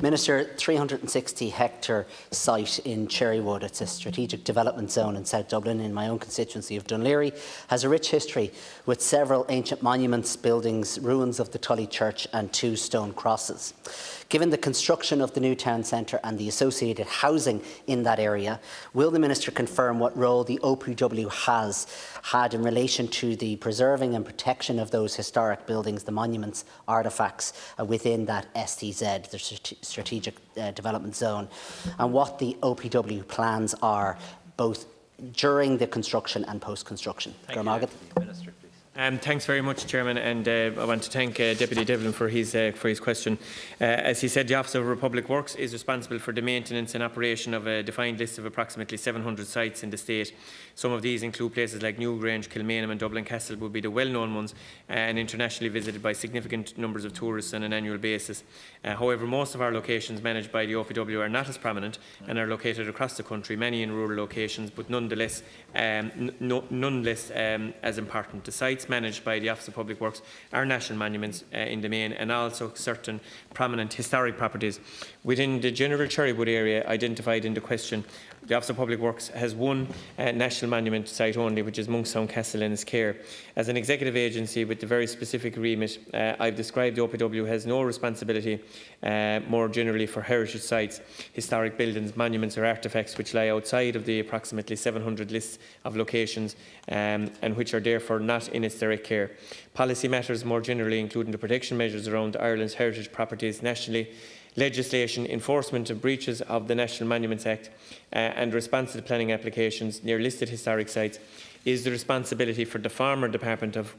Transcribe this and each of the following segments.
Minister, 360-hectare site in Cherrywood, it's a strategic development zone in South Dublin in my own constituency of Dunleary, has a rich history with several ancient monuments, buildings, ruins of the Tully Church and 2 stone crosses. Given the construction of the new town centre and the associated housing in that area, will the Minister confirm what role the OPW has had in relation to the preserving and protection of those historic buildings, the monuments, artefacts within that STZ, the Strategic Development Zone, and what the OPW plans are both during the construction and post-construction? Cormac Devlin. Thanks very much, Chairman, and I want to thank Deputy Devlin for his question. As he said, the Office of Public Works is responsible for the maintenance and operation of a defined list of approximately 700 sites in the state. Some of these include places like Newgrange, Kilmainham and Dublin Castle would be the well-known ones and internationally visited by significant numbers of tourists on an annual basis. However, most of our locations managed by the OPW are not as prominent and are located across the country, many in rural locations, but nonetheless as important. The sites managed by the Office of Public Works are national monuments in the main, and also certain prominent historic properties. Within the general Cherrywood area identified in the question, the Office of Public Works has one national monument site only, which is Monkstown Castle in its care. As an executive agency with the very specific remit I've described, the OPW has no responsibility more generally for heritage sites, historic buildings, monuments or artefacts which lie outside of the approximately 700 lists of locations and which are therefore not in its direct care. Policy matters more generally, including the protection measures around Ireland's heritage properties nationally, legislation, enforcement of breaches of the National Monuments Act and response to the planning applications near listed historic sites is the responsibility for the former Department of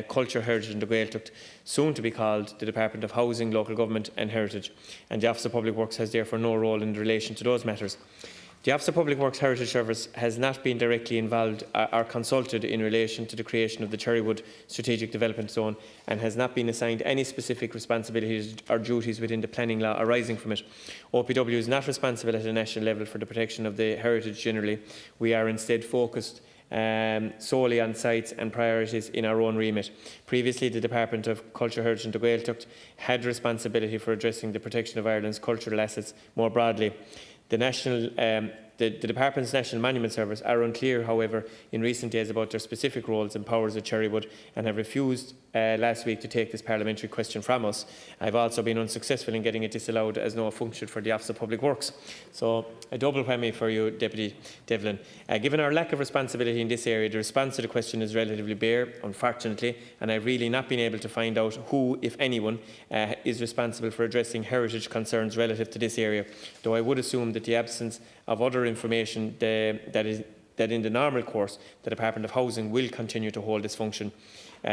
Culture, Heritage and the Gaeltacht, soon to be called the Department of Housing, Local Government and Heritage, and the Office of Public Works has therefore no role in relation to those matters. The Office of Public Works Heritage Service has not been directly involved or consulted in relation to the creation of the Cherrywood Strategic Development Zone and has not been assigned any specific responsibilities or duties within the planning law arising from it. OPW is not responsible at a national level for the protection of the heritage generally. We are instead focused solely on sites and priorities in our own remit. Previously, the Department of Culture, Heritage and the Gaeltacht had responsibility for addressing the protection of Ireland's cultural assets more broadly. The Department's National Monument Service are unclear, however, in recent days about their specific roles and powers at Cherrywood and have refused last week to take this parliamentary question from us. I've also been unsuccessful in getting it disallowed as no function for the Office of Public Works. So a double whammy for you, Deputy Devlin. Given our lack of responsibility in this area, the response to the question is relatively bare, unfortunately, and I've really not been able to find out who, if anyone, is responsible for addressing heritage concerns relative to this area, though I would assume that the absence of other information that in the normal course the Department of Housing will continue to hold this function.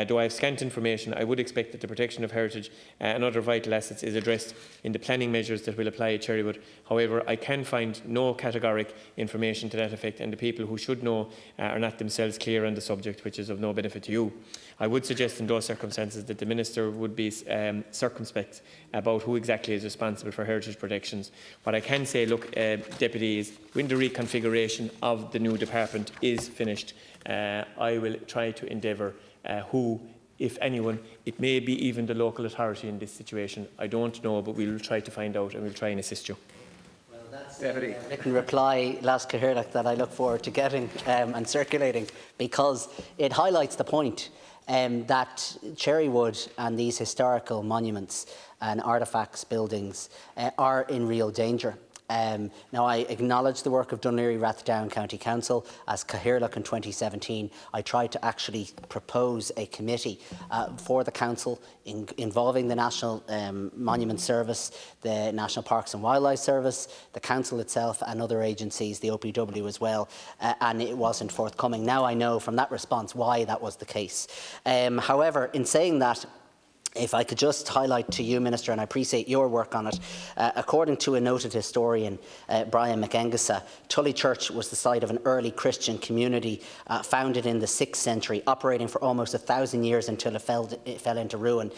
Though I have scant information, I would expect that the protection of heritage and other vital assets is addressed in the planning measures that will apply at Cherrywood. However, I can find no categoric information to that effect, and the people who should know are not themselves clear on the subject, which is of no benefit to you. I would suggest in those circumstances that the Minister would be circumspect about who exactly is responsible for heritage protections. What I can say, look, Deputy, is when the reconfiguration of the new department is finished, I will try to endeavour who, if anyone, it may be even the local authority in this situation. I don't know, but we will try to find out and we'll try and assist you. Well, that's a written reply, Last Cahirlock, that I look forward to getting and circulating, because it highlights the point that Cherrywood and these historical monuments and artefacts, buildings, are in real danger. Now, I acknowledge the work of Dunleary Rathdown County Council. As Cahirlock in 2017, I tried to actually propose a committee for the Council involving the National Monument Service, the National Parks and Wildlife Service, the Council itself and other agencies, the OPW as well, and it wasn't forthcoming. Now I know from that response why that was the case. However, in saying that, if I could just highlight to you, Minister, and I appreciate your work on it, according to a noted historian, Brian McEngesa, Tully Church was the site of an early Christian community founded in the 6th century, operating for almost 1,000 years until it fell into ruin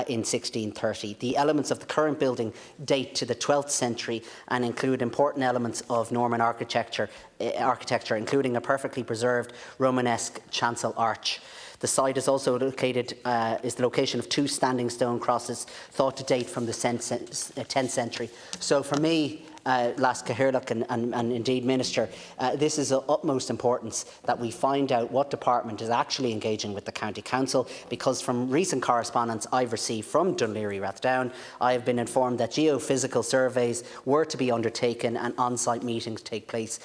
in 1630. The elements of the current building date to the 12th century and include important elements of Norman architecture, including a perfectly preserved Romanesque chancel arch. The site is also located, is the location of 2 standing stone crosses thought to date from the 10th century. So for me, Las Cathaoirleach and indeed Minister, this is of utmost importance that we find out what department is actually engaging with the County Council, because from recent correspondence I've received from Dunleary Rathdown, I have been informed that geophysical surveys were to be undertaken and on-site meetings take place.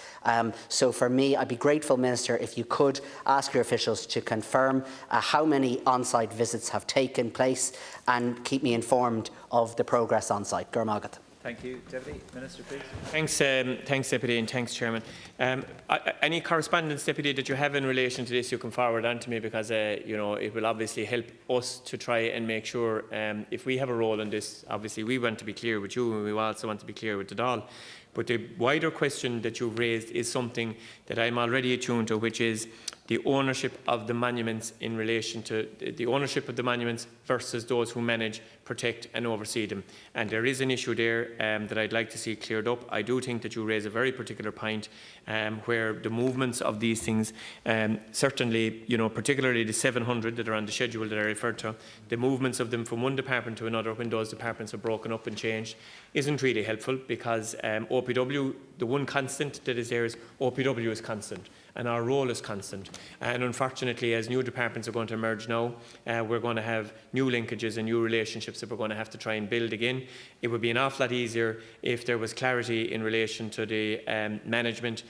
So for me, I'd be grateful, Minister, if you could ask your officials to confirm how many on-site visits have taken place and keep me informed of the progress on-site. Cormac. Thank you. Deputy Minister, please. Thanks, Deputy, and thanks, Chairman. Any correspondence, Deputy, that you have in relation to this, you can forward on to me, because you know, it will obviously help us to try and make sure, if we have a role in this, obviously we want to be clear with you, and we also want to be clear with the Dáil. But the wider question that you've raised is something that I'm already attuned to, which is the ownership of the monuments in relation to the ownership of the monuments versus those who manage, protect and oversee them. And there is an issue there that I'd like to see cleared up. I do think that you raise a very particular point where the movements of these things, certainly, you know, particularly the 700 that are on the schedule that I referred to, the movements of them from one department to another when those departments are broken up and changed isn't really helpful, because OPW, the one constant that is there is OPW is constant and our role is constant. And unfortunately, as new departments are going to emerge now, we're going to have new linkages and new relationships that we're going to have to try and build again. It would be an awful lot easier if there was clarity in relation to the management,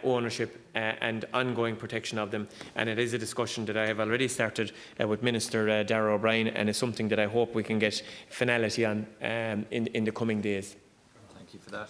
ownership and ongoing protection of them. And it is a discussion that I have already started with Minister Darragh O'Brien, and is something that I hope we can get finality on in the coming days. Thank you for that.